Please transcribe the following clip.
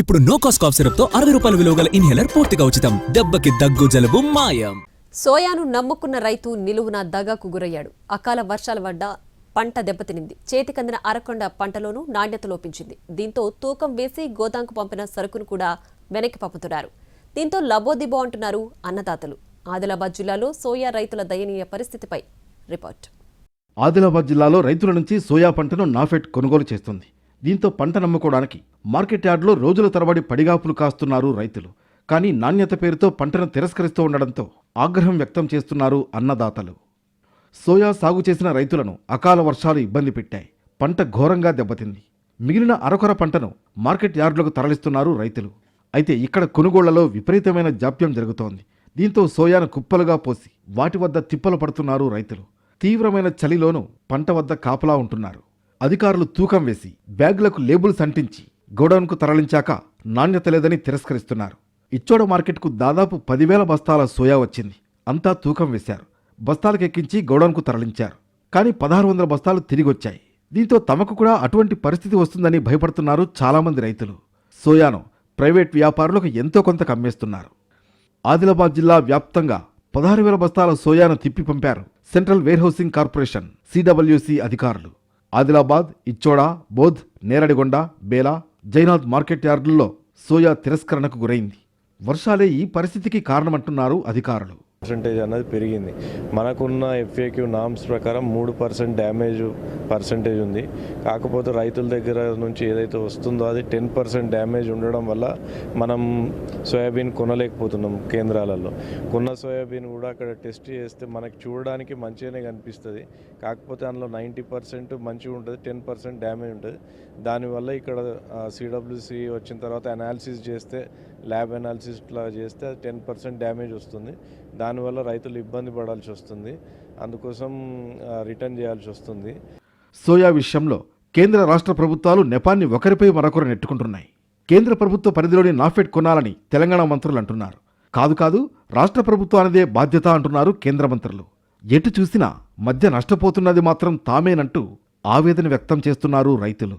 ఇప్పుడు no cost cough syrup తో 60 రూపాయల విలువ గల ఇన్హేలర్ పూర్తిగా ఉచితం. దెబ్బకి దగ్గు జలుబు మాయం. సోయాను నమ్ముకున్న రైతు నిలువున దగాకు గురయ్యాడు. అకాల వర్షాల వల్ల పంట దెబ్బతినింది. చేతికందిన అరకొండ పంటలోనూ నాణ్యత లోపించింది. దీంతో తూకం వేసి గోదాంకు పంపిన సరుకును కూడా వెనక్కి పంపుతున్నారు. దీంతో లబోదిబో అంటున్నారు అన్నదాతలు. ఆదిలాబాద్ జిల్లాలో సోయా రైతుల దయనీయ పరిస్థితిపై రిపోర్ట్. ఆదిలాబాద్ జిల్లాలో రైతుల నుంచి సోయా పంటను నాఫెడ్ కొనుగోలు చేస్తుంది. దీంతో పంట నమ్ముకోవడానికి మార్కెట్ యార్డులో రోజుల తరబడి పడిగాపులు కాస్తున్నారు రైతులు. కానీ నాణ్యత పేరుతో పంటను తిరస్కరిస్తూ ఉండడంతో ఆగ్రహం వ్యక్తం చేస్తున్నారు అన్నదాతలు. సోయా సాగు చేసిన రైతులను అకాల వర్షాలు ఇబ్బంది పెట్టాయి. పంట ఘోరంగా దెబ్బతింది. మిగిలిన అరకొర పంటను మార్కెట్ యార్డులకు తరలిస్తున్నారు రైతులు. అయితే ఇక్కడ కొనుగోళ్లలో విపరీతమైన జాప్యం జరుగుతోంది. దీంతో సోయాను కుప్పలుగా పోసి వాటి వద్ద తిప్పలు పడుతున్నారు రైతులు. తీవ్రమైన చలిలోనూ పంట వద్ద కాపలా ఉంటున్నారు. అధికారులు తూకం వేసి బ్యాగులకు లేబుల్స్ అంటించి గోడౌన్కు తరలించాక నాణ్యత లేదని తిరస్కరిస్తున్నారు. ఇచ్చోడ మార్కెట్కు దాదాపు 10,000 బస్తాల సోయా వచ్చింది. అంతా తూకం వేశారు. బస్తాలకెక్కించి గోడౌన్కు తరలించారు. కానీ 1,600 బస్తాలు తిరిగొచ్చాయి. దీంతో తమకు కూడా అటువంటి పరిస్థితి వస్తుందని భయపడుతున్నారు చాలామంది రైతులు. సోయాను ప్రైవేట్ వ్యాపారులకు ఎంతో కొంత కమ్మేస్తున్నారు. ఆదిలాబాద్ జిల్లా వ్యాప్తంగా 16,000 బస్తాల సోయాను తిప్పి పంపారు సెంట్రల్ వేర్హౌసింగ్ కార్పొరేషన్ సిడబ్ల్యూసి అధికారులు. ఆదిలాబాద్, ఇచ్చోడ, బోధ్, నేరడిగొండ, బేలా, జైనాథ్ మార్కెట్ యార్డుల్లో సోయా తిరస్కరణకు గురైంది. వర్షాలే ఈ పరిస్థితికి కారణమంటున్నారు అధికారులు. పర్సెంటేజ్ అనేది పెరిగింది. మనకున్న ఎఫ్ఏక్యూ నామ్స్ ప్రకారం 3% డ్యామేజ్ పర్సెంటేజ్ ఉంది. కాకపోతే రైతుల దగ్గర నుంచి ఏదైతే వస్తుందో అది 10% డ్యామేజ్ ఉండడం వల్ల మనం సోయాబీన్ కొనలేకపోతున్నాం. కేంద్రాలలో కొన్న సోయాబీన్ కూడా అక్కడ టెస్ట్ చేస్తే మనకి చూడడానికి మంచిగానే కనిపిస్తుంది. కాకపోతే అందులో 90% మంచిగా ఉంటుంది, 10% డ్యామేజ్ ఉంటుంది. దానివల్ల ఇక్కడ సిడబ్ల్యూసి వచ్చిన తర్వాత అనాలిసిస్ చేస్తే, ల్యాబ్ అనాలిసిస్ ఇట్లా చేస్తే 10% డ్యామేజ్ వస్తుంది. దానివల్ల రైతులు ఇబ్బంది పడాల్సి వస్తుంది. అందుకోసం రిటర్న్ చేయాల్సి వస్తుంది. సోయా విషయంలో కేంద్ర రాష్ట్ర ప్రభుత్వాలు నెపాన్ని ఒకరిపై మరొకరు నెట్టుకుంటున్నాయి. కేంద్ర ప్రభుత్వ పరిధిలోని నాఫెడ్ కొనాలని తెలంగాణ మంత్రులు అంటున్నారు. కాదు రాష్ట్ర ప్రభుత్వానిదే బాధ్యత అంటున్నారు కేంద్ర మంత్రులు. ఎటు చూసినా మధ్య నష్టపోతున్నది మాత్రం తామేనంటూ ఆవేదన వ్యక్తం చేస్తున్నారు రైతులు.